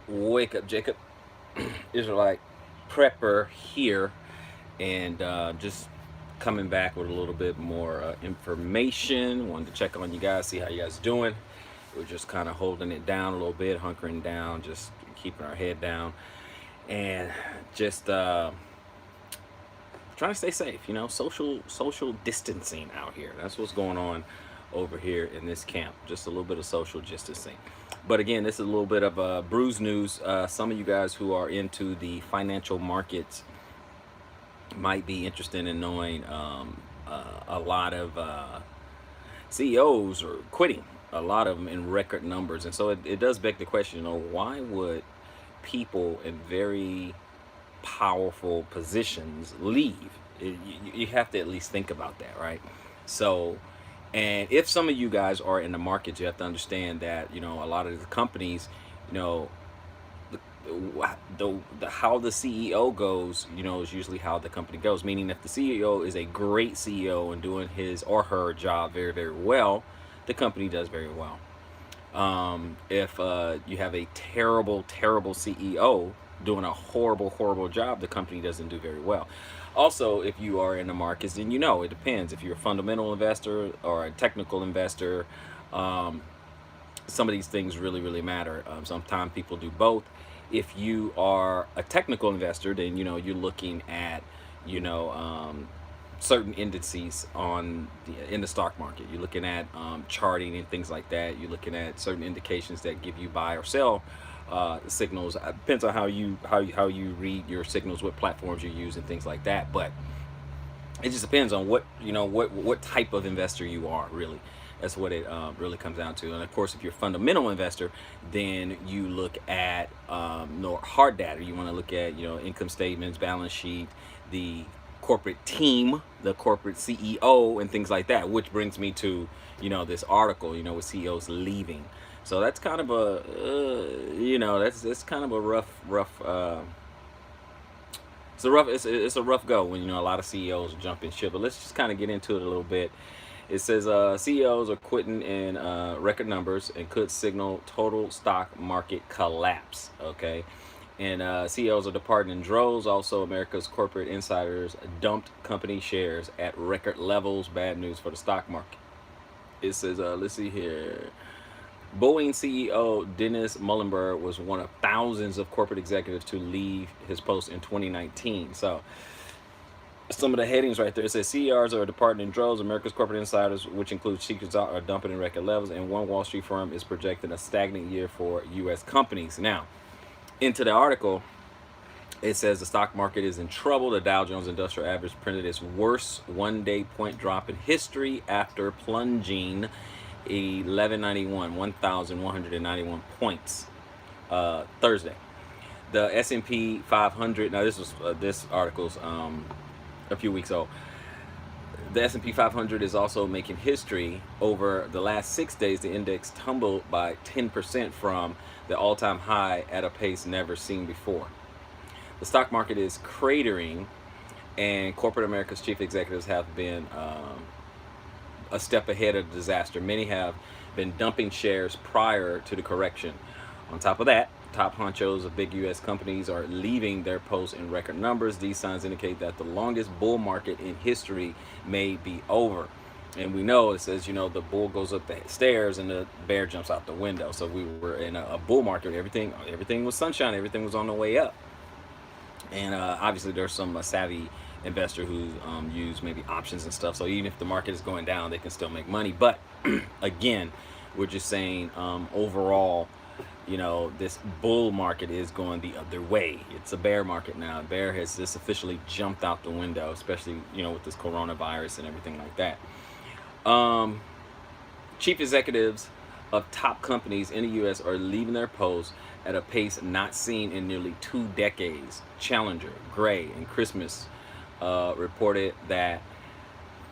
Wake up, Jacob. Israelite prepper here, and just coming back with a little bit more information. Wanted to check on you guys, see how you guys doing. We're just kind of holding it down a little bit, hunkering down, just keeping our head down, and just trying to stay safe. Social distancing out here. That's what's going on over here in this camp. Just a little bit of social distancing. But again, this is a little bit of bruise news. Some of you guys who are into the financial markets might be interested in knowing a lot of CEOs are quitting. A lot of them in record numbers, and so it does beg the question. Why would people in very powerful positions leave? You have to at least think about that, right? So, and if some of you guys are in the market, you have to understand that a lot of the companies, you know, the how the CEO goes, is usually how the company goes. Meaning, if the CEO is a great CEO and doing his or her job very, very well, the company does very well. If you have a terrible, terrible CEO doing a horrible, horrible job, the company doesn't do very well. Also, if you are in the markets, then it depends. If you're a fundamental investor or a technical investor, um, some of these things really, really matter. Sometimes people do both. If you are a technical investor, then you're looking at you know um, certain indices in the stock market. You're looking at charting and things like that. You're looking at certain indications that give you buy or sell signals. Depends on how you read your signals, what platforms you use, and things like that. But it just depends on what type of investor you are, really. That's what it really comes down to. And of course, if you're a fundamental investor, then you look at hard data. You want to look at income statements, balance sheet, the corporate team, the corporate CEO, and things like that. Which brings me to this article, with CEOs leaving. So that's kind of a that's kind of a rough. It's a rough go when a lot of CEOs jump in ship. But let's just kind of get into it a little bit. It says CEOs are quitting in record numbers and could signal total stock market collapse. Okay, and CEOs are departing in droves. Also, America's corporate insiders dumped company shares at record levels. Bad news for the stock market. It says, let's see here. Boeing CEO Dennis Muilenburg was one of thousands of corporate executives to leave his post in 2019. So, some of the headings right there. It says CERs are departing in droves. America's corporate insiders, which includes secrets, are dumping in record levels. And one Wall Street firm is projecting a stagnant year for U.S. companies. Now, into the article, it says the stock market is in trouble. The Dow Jones Industrial Average printed its worst one-day point drop in history after plunging 1,191 points Thursday. The S&P 500. Now, this article's a few weeks old. The S&P 500 is also making history. Over the last 6 days, the index tumbled by 10% from the all-time high at a pace never seen before. The stock market is cratering, and corporate America's chief executives have been a step ahead of the disaster. Many have been dumping shares prior to the correction. On top of that, top honchos of big U.S. companies are leaving their posts in record numbers. These signs indicate that the longest bull market in history may be over. And we know, it says, the bull goes up the stairs and the bear jumps out the window. So we were in a bull market. Everything was sunshine. Everything was on the way up. And obviously, there's some savvy investor who use maybe options and stuff. So even if the market is going down, they can still make money. But again, we're just saying overall, this bull market is going the other way. It's a bear market now. Bear has just officially jumped out the window, especially with this coronavirus and everything like that. Chief executives of top companies in the U.S. are leaving their posts at a pace not seen in nearly 2 decades. Challenger, Gray, and Christmas reported that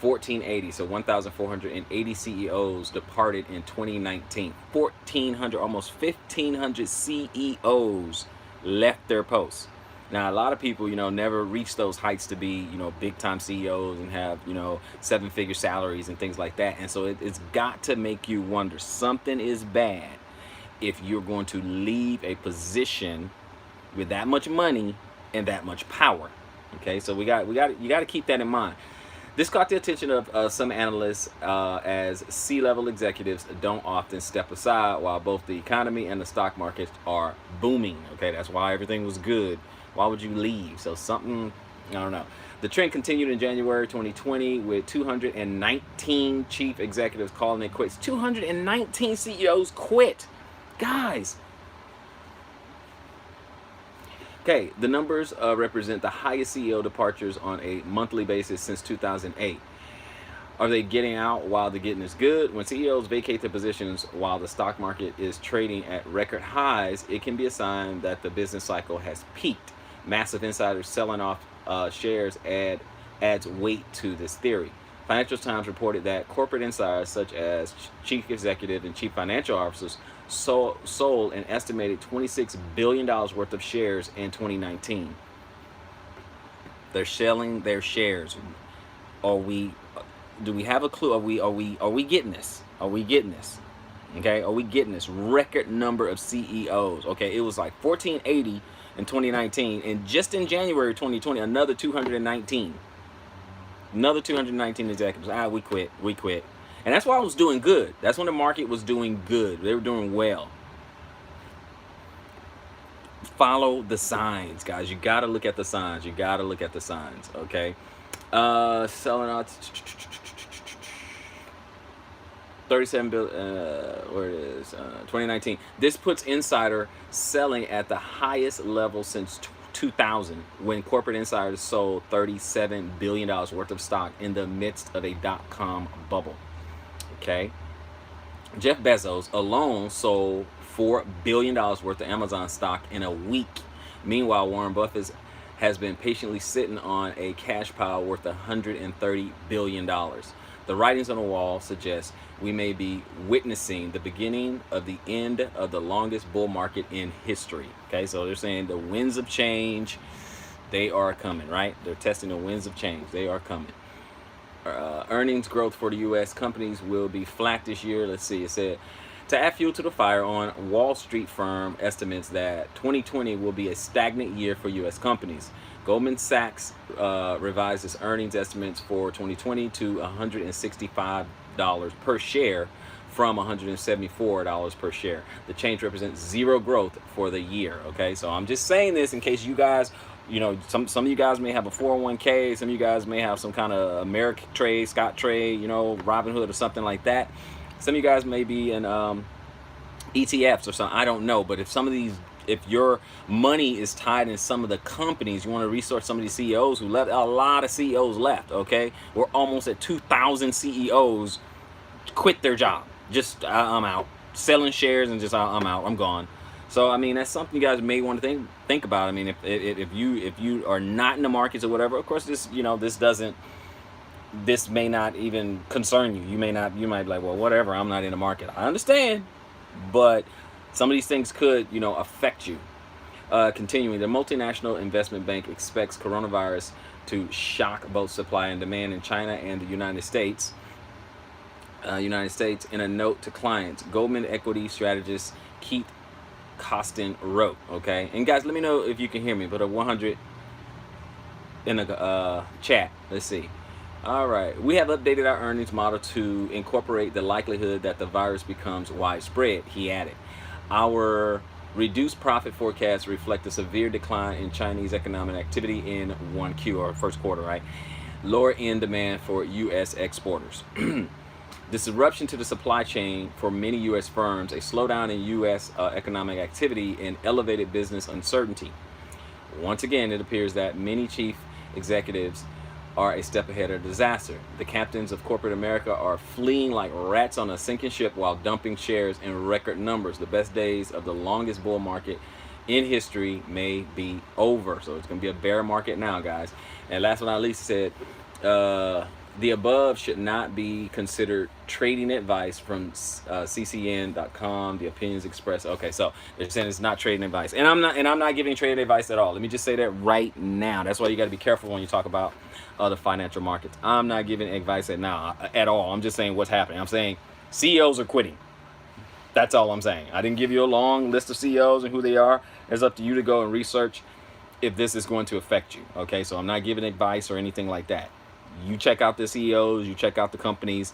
1,480 CEOs departed in 2019. 1,400, almost 1,500 CEOs left their posts. Now, a lot of people, never reach those heights to be, big time CEOs and have, 7-figure salaries and things like that. And so it's got to make you wonder, something is bad if you're going to leave a position with that much money and that much power. Okay, so you got to keep that in mind. This caught the attention of some analysts, as C-level executives don't often step aside while both the economy and the stock markets are booming. Okay, that's why everything was good. Why would you leave? So something, I don't know. The trend continued in January 2020 with 219 chief executives calling it quits. 219 CEOs quit. Guys. Okay, the numbers represent the highest CEO departures on a monthly basis since 2008. Are they getting out while the getting is good? When CEOs vacate their positions while the stock market is trading at record highs, it can be a sign that the business cycle has peaked. Massive insiders selling off shares adds weight to this theory. Financial Times reported that corporate insiders such as chief executive and chief financial officers sold an estimated $26 billion worth of shares in 2019. They're selling their shares. Do we have a clue? Are we getting this? Are we getting this? Okay, are we getting this record number of CEOs? Okay, it was like 1480 in 2019, and just in January 2020, another 219. Another 219 executives. We quit. And that's why I was doing good. That's when the market was doing good. They were doing well. Follow the signs, guys. You got to look at the signs. Okay? Selling out 37 billion, where it is, 2019. This puts insider selling at the highest level since 2000, when corporate insiders sold $37 billion worth of stock in the midst of a dot-com bubble. Okay, Jeff Bezos alone sold $4 billion worth of Amazon stock in a week. Meanwhile, Warren Buffett has been patiently sitting on a cash pile worth $130 billion. The writings on the wall suggest we may be witnessing the beginning of the end of the longest bull market in history. Okay, so they're saying the winds of change, they are coming, right? They're testing the winds of change. They are coming. Earnings growth for the U.S. companies will be flat this year. Let's see. It said, to add fuel to the fire, on Wall Street firm estimates that 2020 will be a stagnant year for U.S. companies. Goldman Sachs revised its earnings estimates for 2020 to $165 per share from $174 per share. The change represents zero growth for the year. Okay, so I'm just saying this in case you guys, some of you guys may have a 401k, some of you guys may have some kind of American trade, Scott trade, Robinhood or something like that. Some of you guys may be in ETFs or something. I don't know, but if your money is tied in some of the companies, you want to resource some of these CEOs who left. A lot of CEOs left. Okay, we're almost at 2,000 CEOs quit their job. Just I'm out, selling shares, and just I'm out. I'm gone. So I mean, that's something you guys may want to think about. I mean, if you are not in the markets or whatever, of course this this may not even concern you. You might be like, well, whatever. I'm not in the market. I understand, but some of these things could affect you. Continuing, the multinational investment bank expects coronavirus to shock both supply and demand in China and the United States. In a note to clients, Goldman equity strategist Keith Costin wrote. Okay, and guys, let me know if you can hear me. Put a 100 in the chat. Let's see. All right, we have updated our earnings model to incorporate the likelihood that the virus becomes widespread, he added. Our reduced profit forecasts reflect a severe decline in Chinese economic activity in 1Q, or first quarter, right? Lower end demand for U.S. exporters. Disruption to the supply chain for many U.S. firms, a slowdown in U.S. economic activity, and elevated business uncertainty. Once again, it appears that many chief executives are a step ahead of disaster. The captains of corporate America are fleeing like rats on a sinking ship while dumping shares in record numbers. The best days of the longest bull market in history may be over. So it's going to be a bear market now, guys. And last but not least, said, the above should not be considered trading advice from ccn.com. The opinions expressed. Okay, so they're saying it's not trading advice, and I'm not giving trading advice at all. Let me just say that right now. That's why you got to be careful when you talk about the financial markets. I'm not giving advice at all. I'm just saying what's happening. I'm saying CEOs are quitting. That's all I'm saying. I didn't give you a long list of CEOs and who they are. It's up to you to go and research if this is going to affect you. Okay, so I'm not giving advice or anything like that. You check out the CEOs, you check out the companies.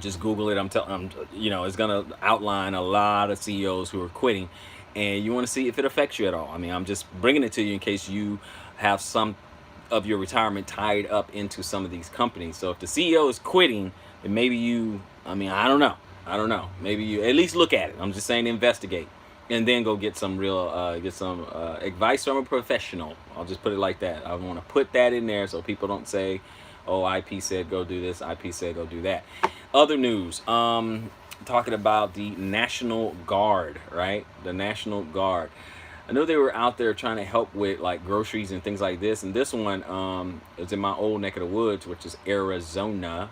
Just Google it. I'm telling, it's gonna outline a lot of CEOs who are quitting, and you want to see if it affects you at all. I mean, I'm just bringing it to you in case you have some of your retirement tied up into some of these companies. So if the CEO is quitting, then maybe you. I mean, I don't know. I don't know. Maybe you at least look at it. I'm just saying, investigate, and then go get some real, advice from a professional. I'll just put it like that. I want to put that in there so people don't say, "Oh, IP said go do this. IP said go do that." Other news. Talking about the National Guard, right? The National Guard. I know they were out there trying to help with like groceries and things like this. And this one is in my old neck of the woods, which is Arizona.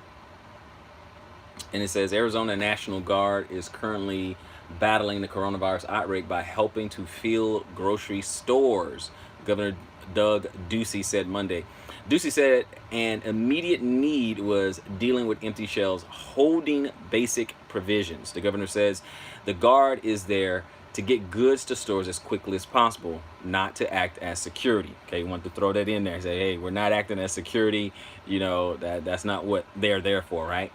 And it says Arizona National Guard is currently battling the coronavirus outbreak by helping to fill grocery stores. Governor Doug Ducey said Monday. Ducey said an immediate need was dealing with empty shelves holding basic provisions. The governor says the Guard is there to get goods to stores as quickly as possible, not to act as security. Okay, you want to throw that in there and say, hey, we're not acting as security. That's not what they're there for, right?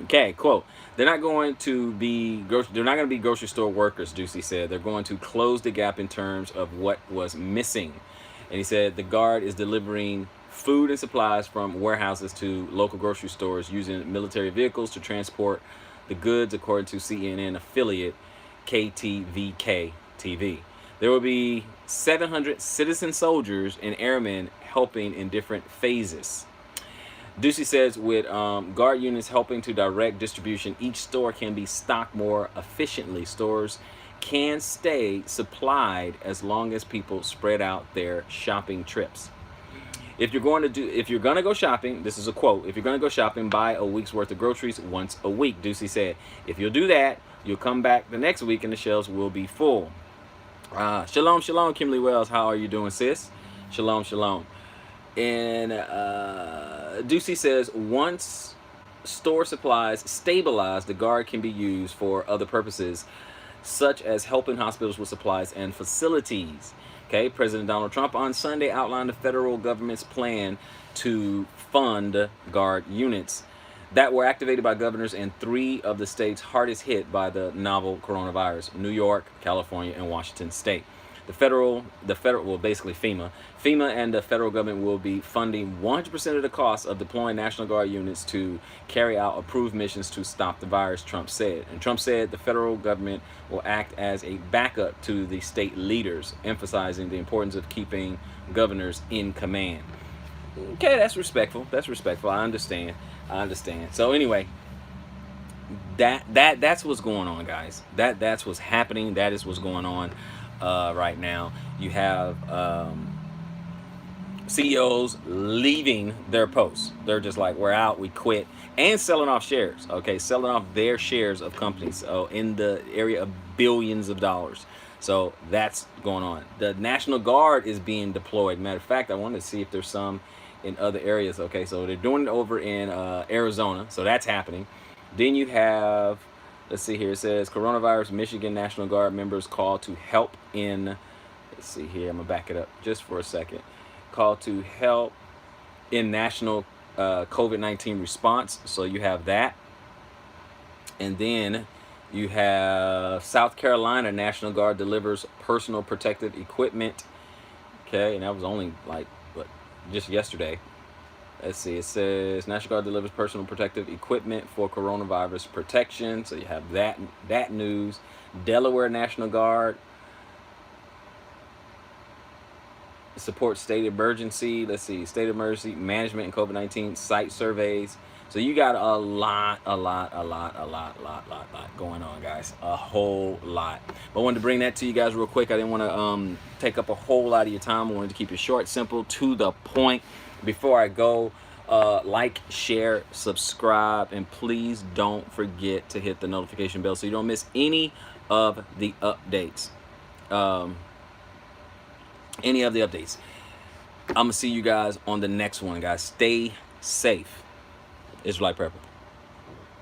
Okay, quote. They're not going to be grocery store workers, Ducey said. They're going to close the gap in terms of what was missing. And he said the Guard is delivering food and supplies from warehouses to local grocery stores using military vehicles to transport the goods, according to CNN affiliate KTVK TV. There will be 700 citizen soldiers and airmen helping in different phases. Ducey says with Guard units helping to direct distribution, each store can be stocked more efficiently. Stores can stay supplied as long as people spread out their shopping trips. If you're going to go shopping, this is a quote, if you're going to go shopping, buy a week's worth of groceries once a week, Ducey said. If you'll do that, you'll come back the next week and the shelves will be full. Shalom, shalom, Kimberly Wells. How are you doing, sis? Shalom, shalom. And Ducey says once store supplies stabilize, the Guard can be used for other purposes, such as helping hospitals with supplies and facilities. Okay, President Donald Trump on Sunday outlined the federal government's plan to fund Guard units that were activated by governors in 3 of the states hardest hit by the novel coronavirus: New York, California, and Washington State. Basically FEMA and the federal government will be funding 100% of the cost of deploying National Guard units to carry out approved missions to stop the virus, Trump said. And Trump said the federal government will act as a backup to the state leaders, emphasizing the importance of keeping governors in command. Okay, that's respectful. I understand. So anyway, that's what's going on, guys. That's what's happening. That is what's going on right now. You have CEOs leaving their posts. They're just like, we're out, we quit, and selling off shares. Okay, selling off their shares of companies in the area of billions of dollars. So that's going on. The National Guard is being deployed. Matter of fact, I wanted to see if there's some in other areas. Okay, so they're doing it over in Arizona. So that's happening. Then you have, let's see here, it says coronavirus Michigan National Guard members call to help in, let's see here, I'm going to back it up just for a second. Call to help in national COVID-19 response. So you have that. And then you have South Carolina National Guard delivers personal protective equipment. Okay, and that was only like, just yesterday. Let's see, it says National Guard delivers personal protective equipment for coronavirus protection. So you have that news. Delaware National Guard supports state emergency. Let's see, state emergency management and COVID-19 site surveys. So you got a lot going on, guys. A whole lot. But I wanted to bring that to you guys real quick. I didn't want to take up a whole lot of your time. I wanted to keep it short, simple, to the point. Before I go, like, share, subscribe, and please don't forget to hit the notification bell so you don't miss any of the updates. I'm going to see you guys on the next one, guys. Stay safe. Israelite Prepper.